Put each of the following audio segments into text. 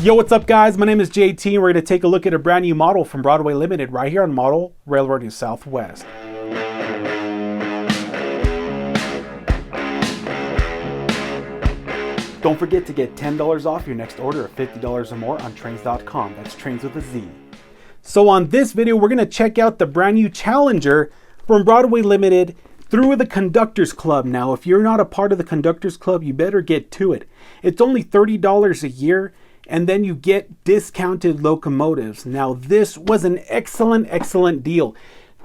Yo, what's up guys? My name is JT and we're going to take a look at a brand new model from Broadway Limited right here on Model Railroading Southwest. Don't forget to get $10 off your next order of $50 or more on trains.com. That's trains with a Z. So on this video, we're going to check out the brand new Challenger from Broadway Limited through the Conductors Club. Now, if you're not a part of the Conductors Club, you better get to it. It's only $30 a year. And then you get discounted locomotives. Now this was an excellent deal.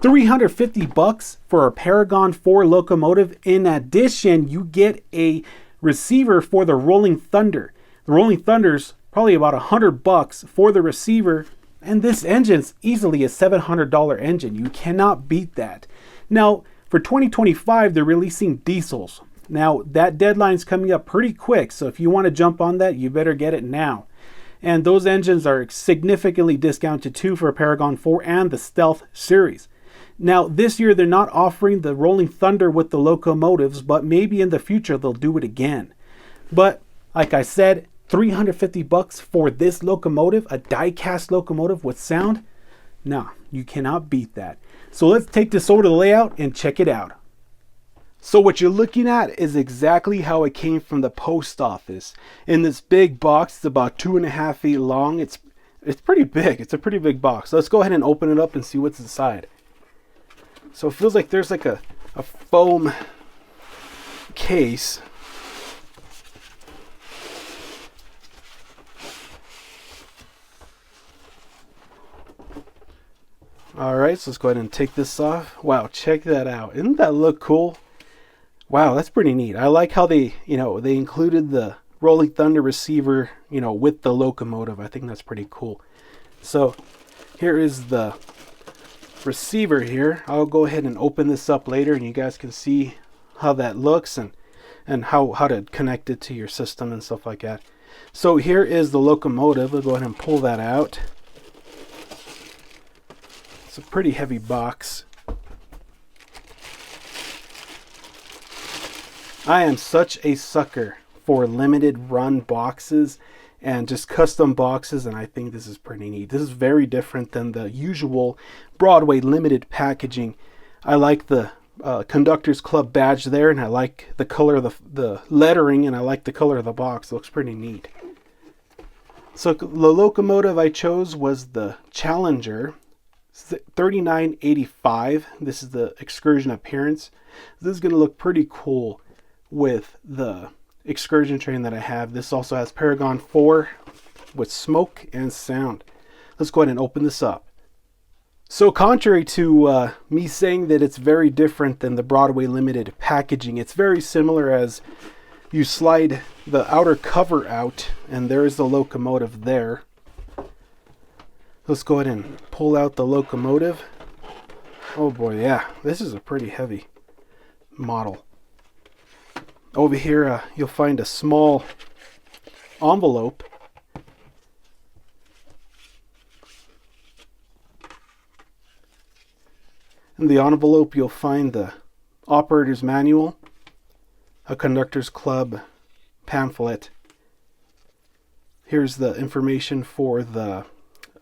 $350 for a Paragon 4 locomotive. In addition, you get a receiver for the Rolling Thunder. The Rolling Thunder's probably about $100 for the receiver. And this engine's easily a $700 engine. You cannot beat that. Now, for 2025, they're releasing diesels. Now, that deadline's coming up pretty quick. So if you want to jump on that, you better get it now. And those engines are significantly discounted too for Paragon 4 and the Stealth series. Now this year they're not offering the Rolling Thunder with the locomotives, but maybe in the future they'll do it again. But like I said, $350 for this locomotive, a die-cast locomotive with sound. Nah, you cannot beat that. So let's take this over to the layout and check it out. So what you're looking at is exactly how it came from the post office. In this big box, it's about 2.5 feet long. It's pretty big. It's a pretty big box. Let's go ahead and open it up and see what's inside. So it feels like there's like a foam case. Alright, so let's go ahead and take this off. Wow, check that out. Doesn't that look cool? Wow, that's pretty neat. I like how they included the Rolling Thunder receiver, with the locomotive. I think that's pretty cool. So here is the receiver here. I'll go ahead and open this up later and you guys can see how that looks and how to connect it to your system and stuff like that. So here is the locomotive. We'll go ahead and pull that out. It's a pretty heavy box. I am such a sucker for limited run boxes and just custom boxes, and I think this is pretty neat. This is very different than the usual Broadway limited packaging. I like the Conductors Club badge there, and I like the color of the lettering, and I like the color of the box. It looks pretty neat. So the locomotive I chose was the Challenger 3985. This is the Excursion appearance. This is going to look pretty cool with the Excursion train that I have. This also has Paragon 4 with smoke and sound. Let's go ahead and open this up. So contrary to me saying that it's very different than the Broadway Limited packaging, it's very similar as you slide the outer cover out and there's the locomotive there. Let's go ahead and pull out the locomotive. Oh boy, yeah, this is a pretty heavy model. Over here, you'll find a small envelope. In the envelope, you'll find the operator's manual, a Conductors Club pamphlet. Here's the information for the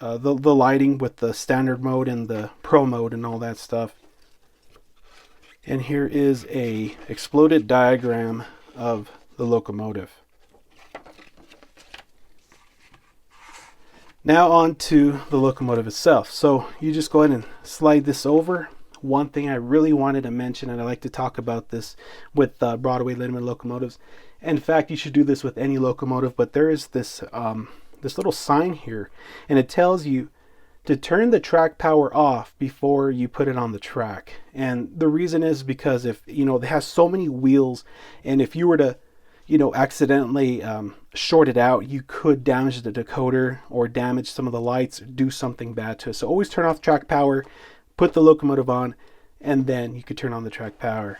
lighting with the standard mode and the pro mode and all that stuff. And here is a exploded diagram of the locomotive. Now on to the locomotive itself. So you just go ahead and slide this over. One thing I really wanted to mention, and I like to talk about this with Broadway Limited locomotives. In fact, you should do this with any locomotive, but there is this little sign here, and it tells you to turn the track power off before you put it on the track. And the reason is because if it has so many wheels, and if you were to accidentally short it out, you could damage the decoder or damage some of the lights, do something bad to it. So always turn off track power, put the locomotive on, and then you could turn on the track power.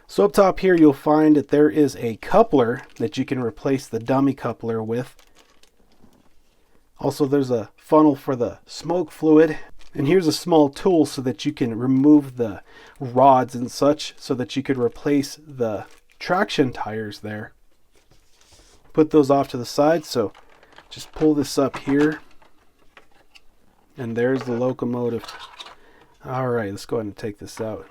So up top here, you'll find that there is a coupler that you can replace the dummy coupler with. Also, there's a funnel for the smoke fluid. And here's a small tool so that you can remove the rods and such so that you could replace the traction tires there. Put those off to the side, so just pull this up here. And there's the locomotive. All right, let's go ahead and take this out.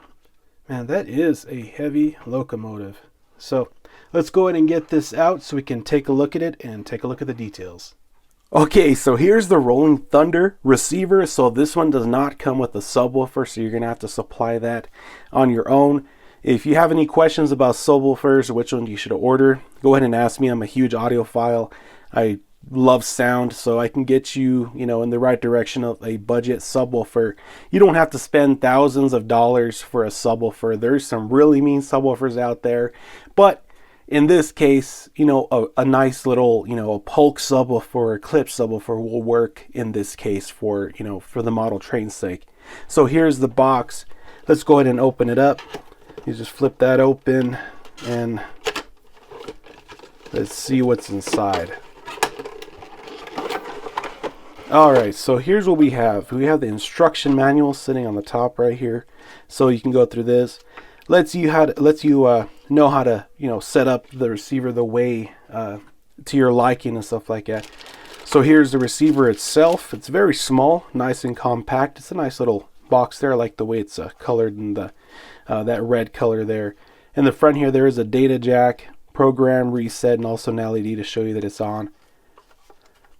Man, that is a heavy locomotive. So let's go ahead and get this out so we can take a look at it and take a look at the details. Okay, so here's the Rolling Thunder receiver. So this one does not come with a subwoofer, so you're going to have to supply that on your own. If you have any questions about subwoofers or which one you should order, go ahead and ask me. I'm a huge audiophile. I love sound, so I can get you, in the right direction of a budget subwoofer. You don't have to spend thousands of dollars for a subwoofer. There's some really mean subwoofers out there, but in this case, a nice little, a Polk subwoofer or a clip subwoofer will work in this case for the model train's sake. So here's the box. Let's go ahead and open it up. You just flip that open and let's see what's inside. All right, so here's what we have. We have the instruction manual sitting on the top right here, so you can go through this. Lets you know how to set up the receiver the way to your liking and stuff like that. So here's the receiver itself. It's very small, nice and compact. It's a nice little box there. I like the way it's colored in the that red color there. In the front here, there is a data jack, program reset, and also an LED to show you that it's on.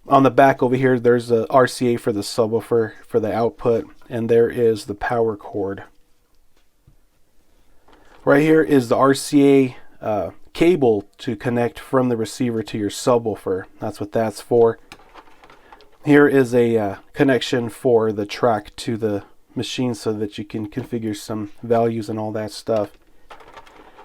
On the back over here, there's a RCA for the subwoofer for the output, and there is the power cord. Right here is the RCA cable to connect from the receiver to your subwoofer. That's what that's for. Here is a connection for the track to the machine so that you can configure some values and all that stuff.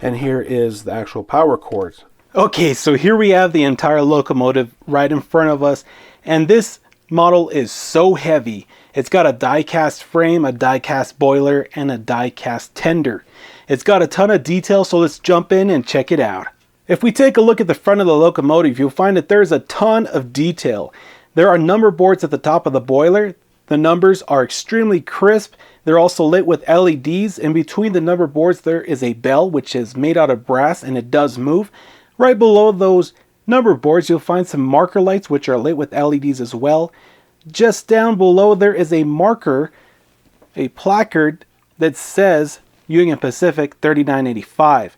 And here is the actual power cords. Okay, so here we have the entire locomotive right in front of us, and this model is so heavy. It's got a die-cast frame, a die-cast boiler, and a die-cast tender. It's got a ton of detail, so let's jump in and check it out. If we take a look at the front of the locomotive, you'll find that there's a ton of detail. There are number boards at the top of the boiler. The numbers are extremely crisp. They're also lit with LEDs. In between the number boards, there is a bell, which is made out of brass, and it does move. Right below those number boards, you'll find some marker lights, which are lit with LEDs as well. Just down below, there is a marker, a placard that says Union Pacific 3985.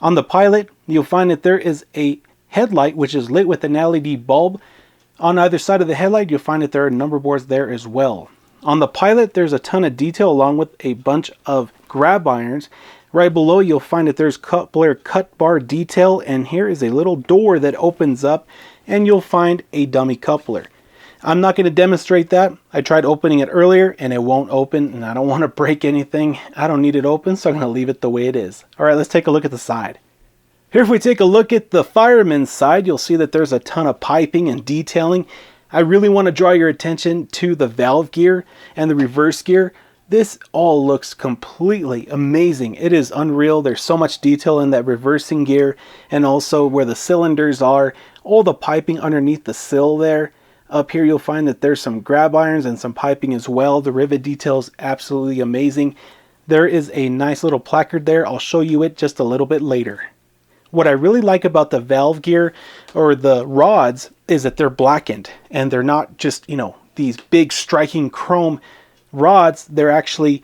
On the pilot, you'll find that there is a headlight, which is lit with an LED bulb. On either side of the headlight, you'll find that there are number boards there as well. On the pilot, there's a ton of detail along with a bunch of grab irons. Right below, you'll find that there's coupler cut bar detail, and here is a little door that opens up, and you'll find a dummy coupler. I'm not going to demonstrate that. I tried opening it earlier, and it won't open, and I don't want to break anything. I don't need it open, so I'm going to leave it the way it is. All right, let's take a look at the side. Here, if we take a look at the fireman's side, you'll see that there's a ton of piping and detailing. I really want to draw your attention to the valve gear and the reverse gear. This all looks completely amazing. It is unreal. There's so much detail in that reversing gear, and also where the cylinders are, all the piping underneath the sill there. Up here you'll find that there's some grab irons and some piping as well. The rivet detail is absolutely amazing. There is a nice little placard there. I'll show you it just a little bit later. What I really like about the valve gear or the rods is that they're blackened, and they're not just, these big striking chrome rods. They're actually,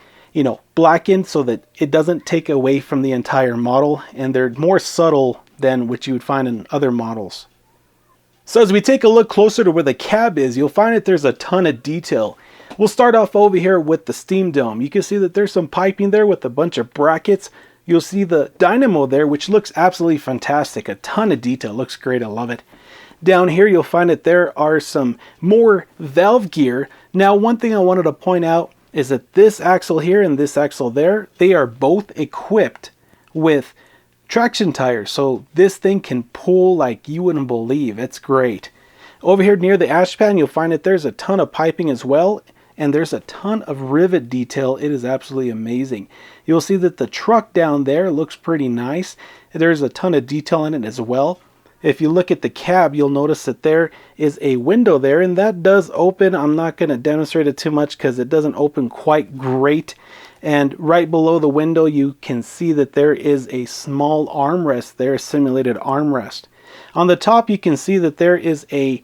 blackened so that it doesn't take away from the entire model, and they're more subtle than what you would find in other models. So as we take a look closer to where the cab is, you'll find that there's a ton of detail. We'll start off over here with the steam dome. You can see that there's some piping there with a bunch of brackets. You'll see the dynamo there, which looks absolutely fantastic. A ton of detail. Looks great. I love it. Down here, you'll find that there are some more valve gear. Now, one thing I wanted to point out is that this axle here and this axle there, they are both equipped with traction tires. So this thing can pull like you wouldn't believe. It's great. Over here near the ash pan, you'll find that there's a ton of piping as well. And there's a ton of rivet detail. It is absolutely amazing. You'll see that the truck down there looks pretty nice. There's a ton of detail in it as well. If you look at the cab, you'll notice that there is a window there, and that does open. I'm not going to demonstrate it too much because it doesn't open quite great. And right below the window, you can see that there is a small armrest there, a simulated armrest. On the top, you can see that there is a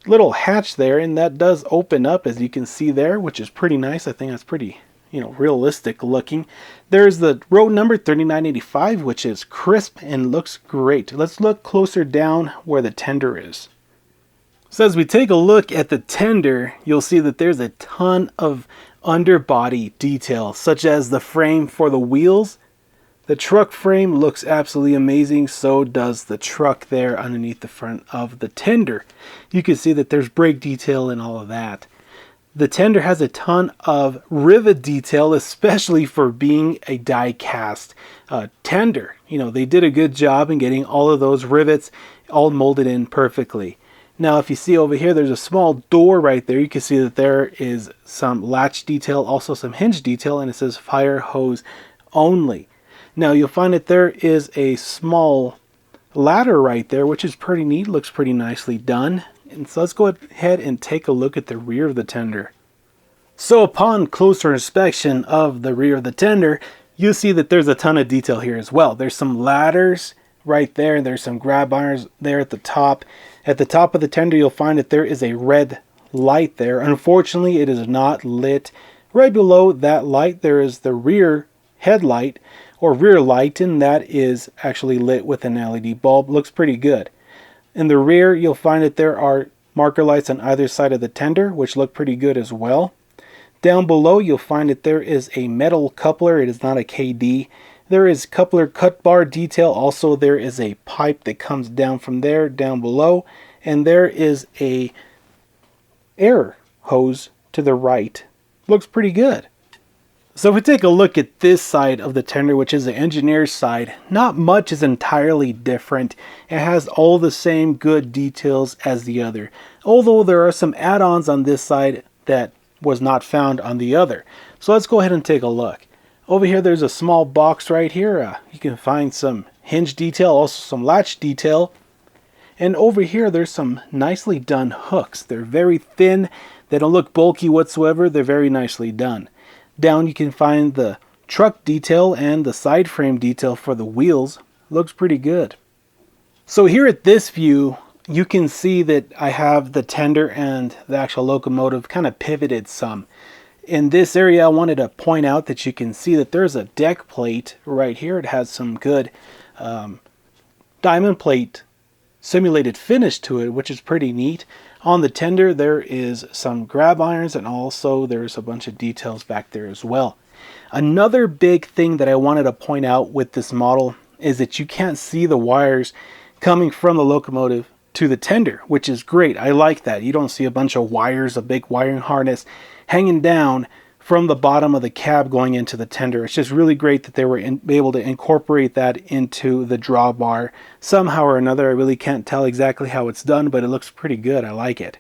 little hatch there, and that does open up, as you can see there, which is pretty nice. I think that's pretty, realistic looking. There's the road number 3985, which is crisp and looks great. Let's look closer down where the tender is. So as we take a look at the tender, you'll see that there's a ton of underbody detail, such as the frame for the wheels. The truck frame looks absolutely amazing. So does the truck there underneath the front of the tender. You can see that there's brake detail and all of that. The tender has a ton of rivet detail, especially for being a die-cast tender. They did a good job in getting all of those rivets all molded in perfectly. Now, if you see over here, there's a small door right there. You can see that there is some latch detail, also some hinge detail, and it says fire hose only. Now, you'll find that there is a small ladder right there, which is pretty neat, looks pretty nicely done. And so let's go ahead and take a look at the rear of the tender. So upon closer inspection of the rear of the tender, you see that there's a ton of detail here as well. There's some ladders right there. There's some grab irons there at the top. At the top of the tender, you'll find that there is a red light there. Unfortunately, it is not lit. Right below that light, there is the rear headlight or rear light, and that is actually lit with an LED bulb. Looks pretty good. In the rear, you'll find that there are marker lights on either side of the tender, which look pretty good as well. Down below, you'll find that there is a metal coupler. It is not a KD. There is coupler cut bar detail. Also, there is a pipe that comes down from there down below. And there is a air hose to the right. Looks pretty good. So if we take a look at this side of the tender, which is the engineer's side, not much is entirely different. It has all the same good details as the other, although there are some add-ons on this side that was not found on the other. So let's go ahead and take a look. Over here, there's a small box right here. You can find some hinge detail, also some latch detail. And over here, there's some nicely done hooks. They're very thin. They don't look bulky whatsoever. They're very nicely done. Down, you can find the truck detail and the side frame detail for the wheels. Looks pretty good. So here at this view, you can see that I have the tender and the actual locomotive kind of pivoted some. In this area, I wanted to point out that you can see that there's a deck plate right here. It has some good diamond plate simulated finish to it, which is pretty neat. On the tender, there is some grab irons, and also there's a bunch of details back there as well. Another big thing that I wanted to point out with this model is that you can't see the wires coming from the locomotive to the tender, which is great. I like that. You don't see a bunch of wires, a big wiring harness hanging down from the bottom of the cab going into the tender. It's just really great that they were able to incorporate that into the drawbar somehow or another. I really can't tell exactly how it's done, but it looks pretty good. I like it.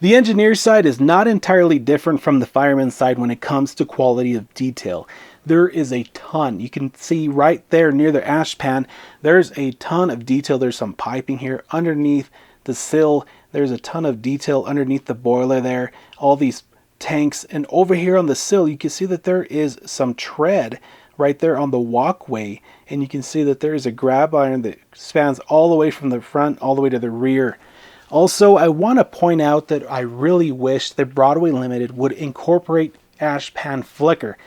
The engineer's side is not entirely different from the fireman's side when it comes to quality of detail. There is a ton. You can see right there near the ash pan, there's a ton of detail. There's some piping here underneath the sill. There's a ton of detail underneath the boiler there. All these tanks, and over here on the sill you can see that there is some tread right there on the walkway, and you can see that there is a grab iron that spans all the way from the front all the way to the rear. Also, I want to point out that I really wish that Broadway Limited would incorporate ash pan flicker.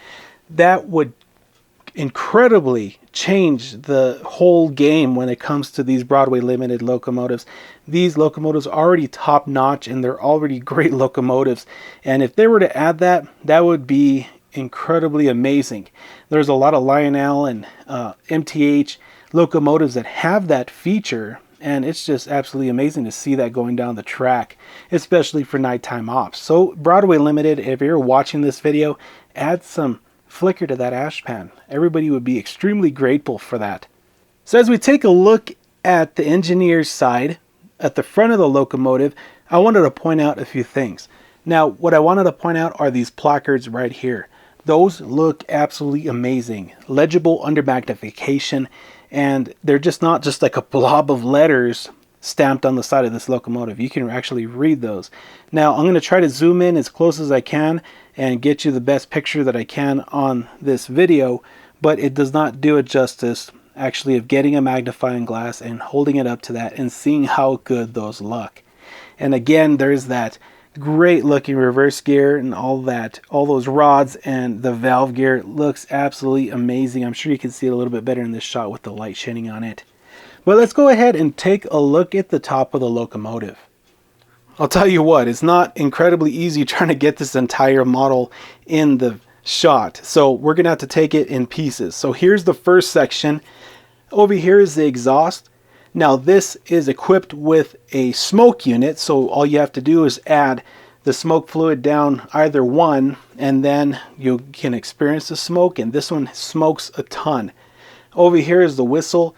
That would incredibly change the whole game when it comes to these Broadway Limited locomotives. These locomotives are already top notch and they're already great locomotives, and if they were to add that, that would be incredibly amazing. There's a lot of Lionel and MTH locomotives that have that feature, and it's just absolutely amazing to see that going down the track, especially for nighttime ops. So Broadway Limited, if you're watching this video, add some flicker to that ash pan. Everybody would be extremely grateful for that. So as we take a look at the engineer's side, at the front of the locomotive, I wanted to point out a few things. Now, what I wanted to point out are these placards right here. Those look absolutely amazing. Legible under magnification, and they're just not just like a blob of letters stamped on the side of this locomotive. You can actually read those. Now I'm going to try to zoom in as close as I can and get you the best picture that I can on this video, but it does not do it justice actually of getting a magnifying glass and holding it up to that and seeing how good those look. And again, there's that great looking reverse gear and all those rods, and the valve gear looks absolutely amazing. I'm sure you can see it a little bit better in this shot with the light shining on it. But let's go ahead and take a look at the top of the locomotive. I'll tell you what, it's not incredibly easy trying to get this entire model in the shot, so we're gonna have to take it in pieces. So here's the first section. Over here is the exhaust. Now this is equipped with a smoke unit, so all you have to do is add the smoke fluid down either one, and then you can experience the smoke, and this one smokes a ton. Over here is the whistle.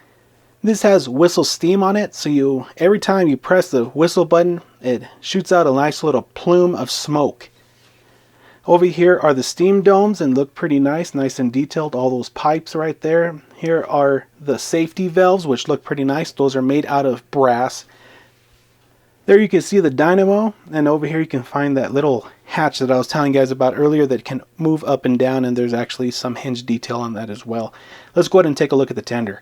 This has whistle steam on it, so every time you press the whistle button, it shoots out a nice little plume of smoke. Over here are the steam domes, and look pretty nice and detailed, all those pipes right there. Here are the safety valves, which look pretty nice. Those are made out of brass. There you can see the dynamo, and over here you can find that little hatch that I was telling you guys about earlier that can move up and down, and there's actually some hinge detail on that as well. Let's go ahead and take a look at the tender.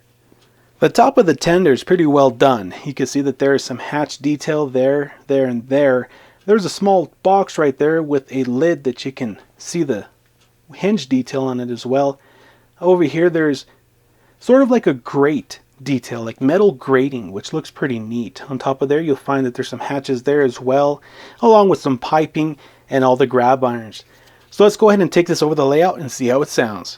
The top of the tender is pretty well done. You can see that there is some hatch detail there, and there. There's a small box right there with a lid that you can see the hinge detail on it as well. Over here there's sort of like a grate detail, like metal grating, which looks pretty neat. On top of there you'll find that there's some hatches there as well, along with some piping and all the grab irons. So let's go ahead and take this over the layout and see how it sounds.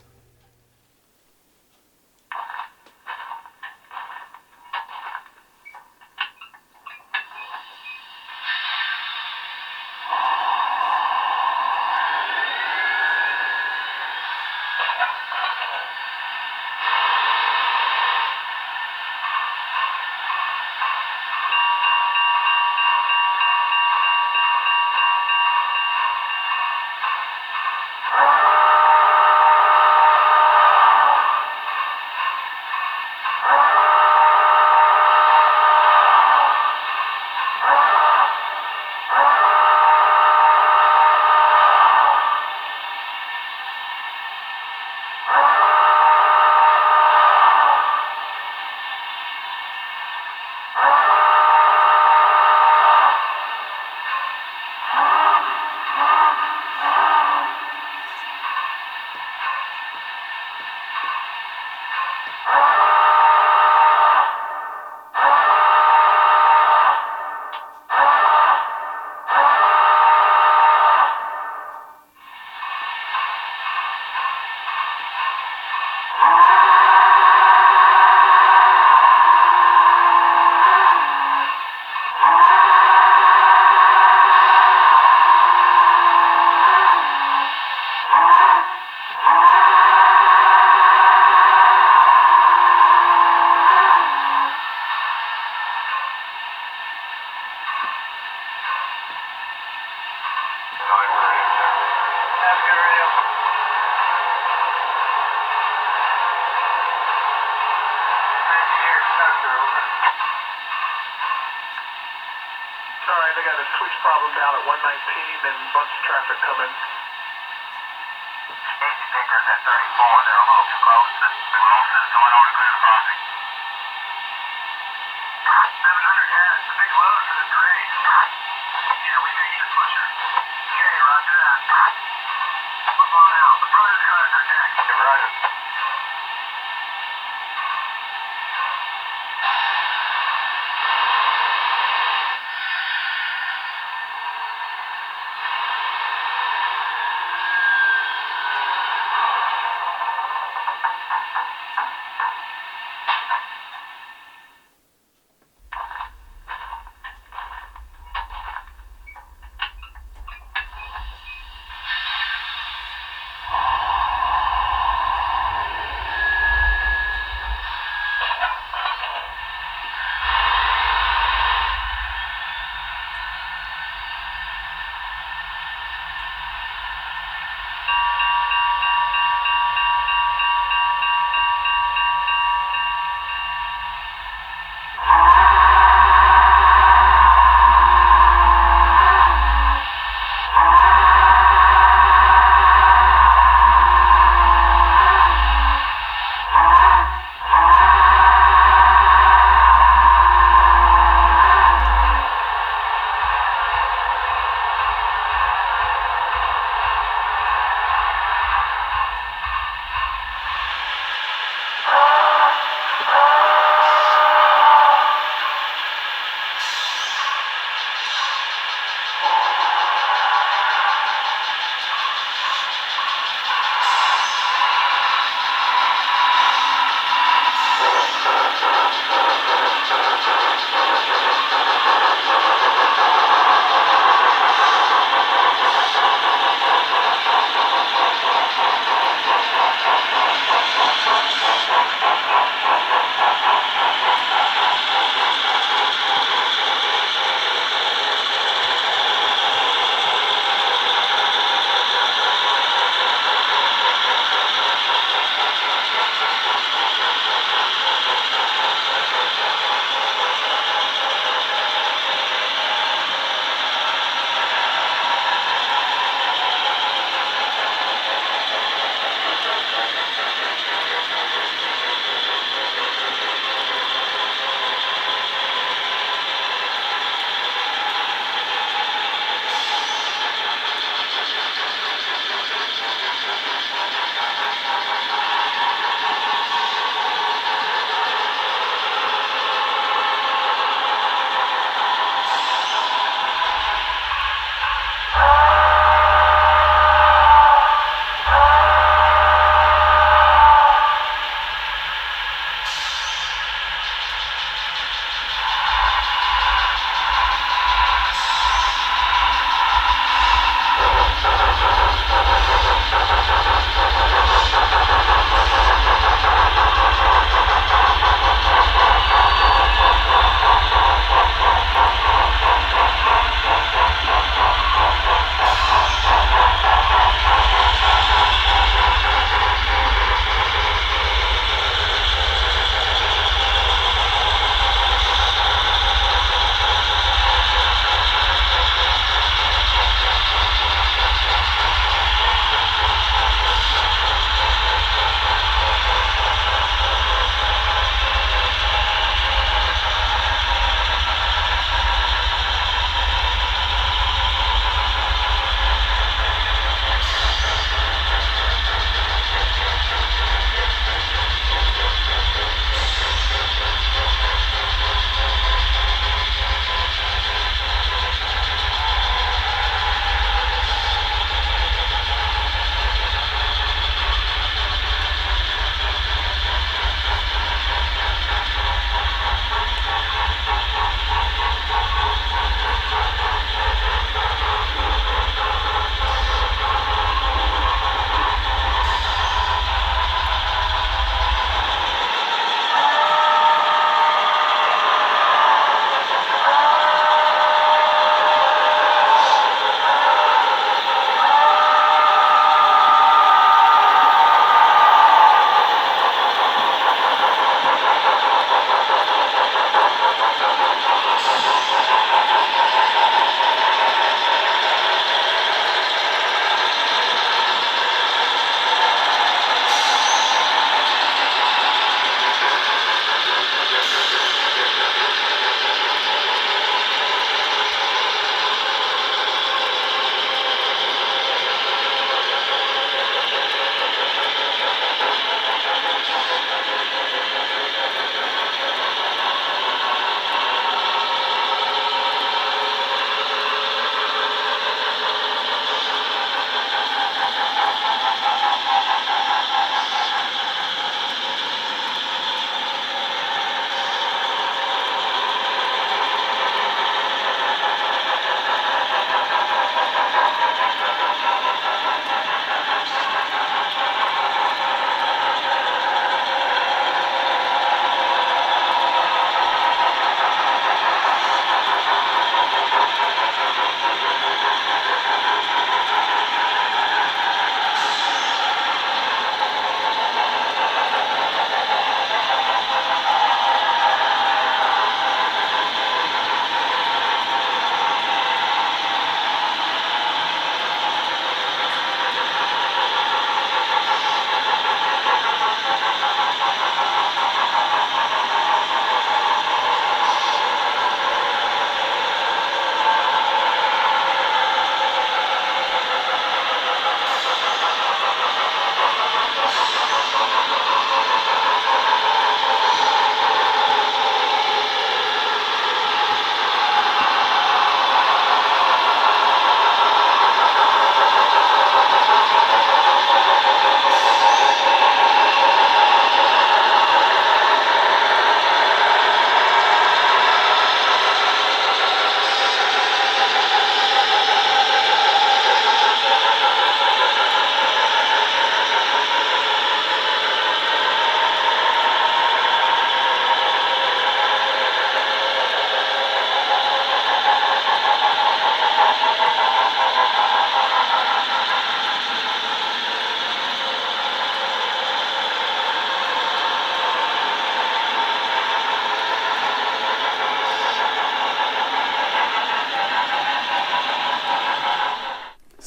Sorry, they got a switch problem down at 119 and a bunch of traffic coming. Safety pickers at 34, they're a little too close. The Walthers going over to clear the crossing. 700 gas, a big load for the trade. Yeah, we may need a pusher. Okay, roger that. Move on out. The brothers cars are next. Yeah, roger.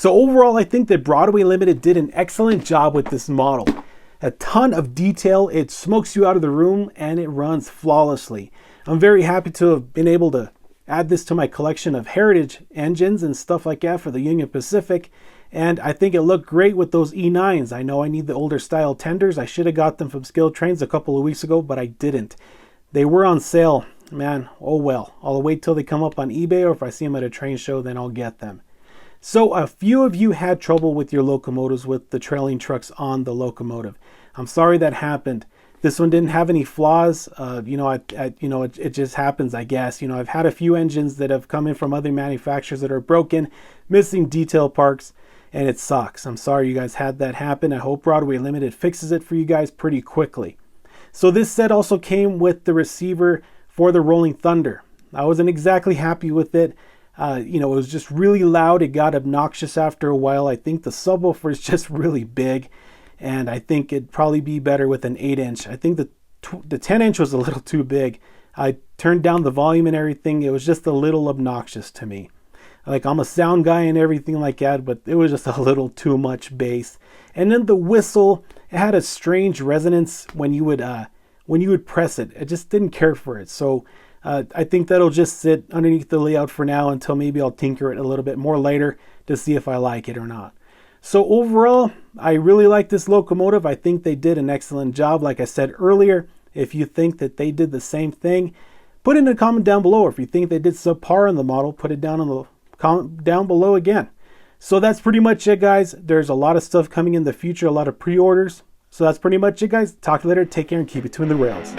So overall, I think that Broadway Limited did an excellent job with this model. A ton of detail, it smokes you out of the room, and it runs flawlessly. I'm very happy to have been able to add this to my collection of heritage engines and stuff like that for the Union Pacific. And I think it looked great with those E9s. I know I need the older style tenders. I should have got them from Skilled Trains a couple of weeks ago, but I didn't. They were on sale. Man, oh well. I'll wait till they come up on eBay, or if I see them at a train show, then I'll get them. So a few of you had trouble with your locomotives with the trailing trucks on the locomotive. I'm sorry that happened. This one didn't have any flaws. It just happens, I guess. I've had a few engines that have come in from other manufacturers that are broken, missing detail parts, and it sucks. I'm sorry you guys had that happen. I hope Broadway Limited fixes it for you guys pretty quickly. So this set also came with the receiver for the Rolling Thunder. I wasn't exactly happy with it. It was just really loud. It got obnoxious after a while. I think the subwoofer is just really big, and I think it'd probably be better with an 8-inch. I think the 10-inch was a little too big. I turned down the volume and everything. It was just a little obnoxious to me. Like, I'm a sound guy and everything like that, but it was just a little too much bass. And then the whistle, it had a strange resonance when you would press it. I just didn't care for it. So I think that'll just sit underneath the layout for now until maybe I'll tinker it a little bit more later to see if I like it or not. So overall, I really like this locomotive. I think they did an excellent job. Like I said earlier, if you think that they did the same thing, put in a comment down below. If you think they did subpar on the model, put it down in the comment down below again. So that's pretty much it, guys. There's a lot of stuff coming in the future, a lot of pre-orders. So that's pretty much it, guys. Talk to you later. Take care and keep it between the rails.